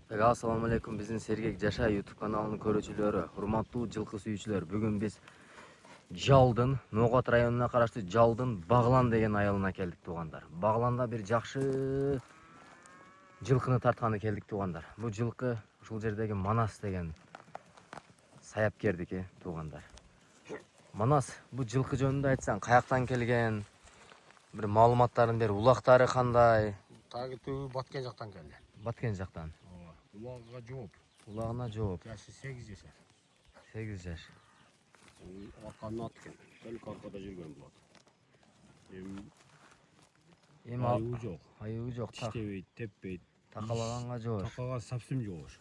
Assalamu alaikum, bizning Sergek Jasha YouTube kanalının көрүүчүлөрү, урматтуу жылкы сүйүүчүлөр. Бүгүн биз Жалдын, Ноғат районуна караштуу Жалдын Баглан деген айылына келдик туугандар. Багланда бир жакшы жылкыны тартканы келдик туугандар. Бул жылкы ушул жердеги Манас деген саяпкердики туугандар. Манас, бул жылкы жөнүндө айтсаң, каяктан келген? Бир маалыматтарын бер, улактары кандай? Тагы түбү Баткен жактан келди. Баткен жактан. Улагыга жооп. Улагына жооп. Жашы 8 жашар. 8 жаш. Арканы аткен. Только аркада жүргөн болот. Айыгы жок. Айыгы жок. Тиштебейт, теппейт. Такалаганга жоош. Такага совсем жоош.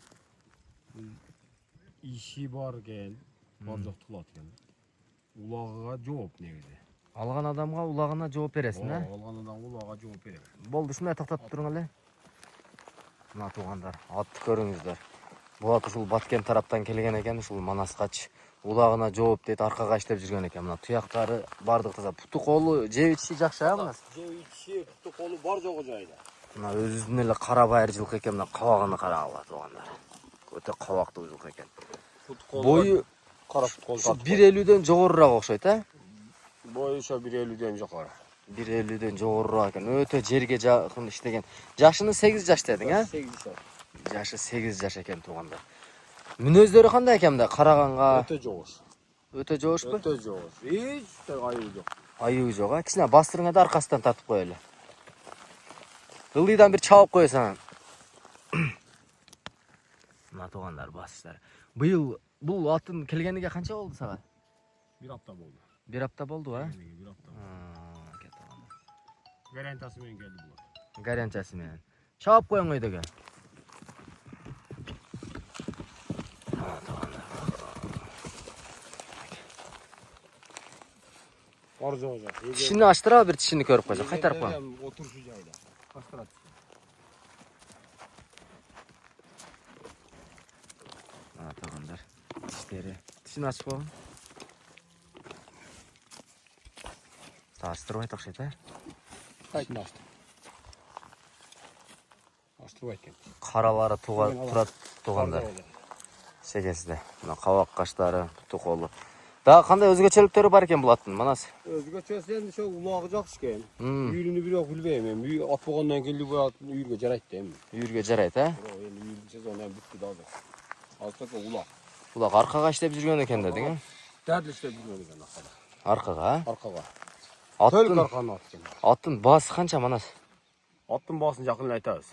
Иши бар экен, бар жокту кылат экен. Улагыга жооп негизи. Алган адамга улагына жооп бересиң, э? Алган адамга улагыга жооп берем. Болду, ушуна токтотуп туруң эле. Мына туугандар, атты көрүңүздөр. Бул ат ушул Баткен тараптан келген экен, ушул Манаскач улагына жооп дейт, аркага иштеп жүргөн экен. Мына туяктары бардык таза. Путу колу жеп ичиши жакшы, а Манас? Жеп ичиши, путу колу бар жогу жайда. Мына өзүнүн эле кара байыр жылкы экен, мына кабагына карагыла туугандар. Өтө кабактуу жылкы экен. Бою кара пут кол тартып. 1.50дөн жогорураак окшойт, а? Бою ошо 1.50дөн жогору. 1.50дөн жогорураак экен. Өтө жерге жакын иштеген. Жашыны 8 жаш дедиң, а? 8 жаш. Жашы 8 жаш экен туугандар. Мүнөздөрү кандай экен да караганга? Өтө жоош. Өтө жоошпу? Өтө жоош. Эч айыгы жок. Айыгы жок, а? Кичине бастырыңа да аркасынан тартып коелу. Ылдыйдан бир чабып коесаң. Мына туугандар басыштар. Быйыл бул атын келгениге канча болду сага? 1 апта болду. 1 апта болду, а? 1 апта. Гарантиясы менен келди бул. Гарантиясы менен. Чабып коюң өйдөгө. Бар жогу жак. Тишини ачтырабы, бир тишини көрүп койсоң, кайтарып коюң. Отурушу жайда. Кастырат. Мына туугандар, тиштери. Тишини ачып койгон. Ачтырбайт окшойт, а? Кайтын ачты. Ачтырбайт экен. Каралары турат туугандар. Сегесиде. Мына кабак каштары, путу колу. Дагы кандай өзгөчөлүктөрү бар экен бул аттын, Манас? Өзгөчөсү энди ошо улагы жакшы экен. Үйрүнү бирок билбейм мен. Үй ат болгондон кийин бул ат үйүргө жарайт да эми. Үйүргө жарайт, а? Эми үйүргө сезону бүттү да азыр. Азыр только улак. Улак аркага иштеп жүргөн экен дедиң, а? Дәрдил иштеп жүргөн экен аркада. Аркага, а? Аркага. Только Аттын арканы ат экен. аттын баасы канча, Манас? Аттын баасын жакын эле айтабыз.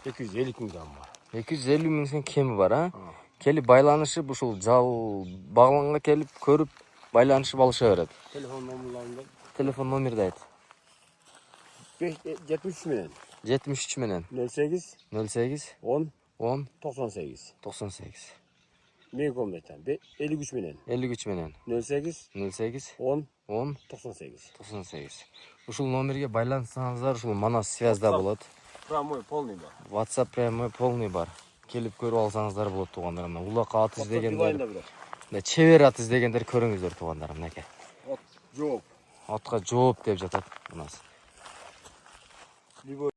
250 000 сом бар. 250 000 сом кеми бар, а? Келип байланышып ушул Жал Багланга келип көрүп байланышып алыша берет. Телефон номерларында. Телефон номерди айт. 73 менен. 73 менен. 08 08 10 10 98. 98. Мен комдайтам. 53 менен. 53 менен. 08 08 10 10 98. 98. Ушул номерге байлансаңыздар, ушул Манас связда болот. Прямой полный бар. WhatsApp прямой полный бар. Келип көрүп алсаңыздар болот туугандар. Мына улак ат издегендер, чебер ат издегендер көрүңүздөр туугандар, мынакей. Ат жооп. Атка жооп деп жатат Манас.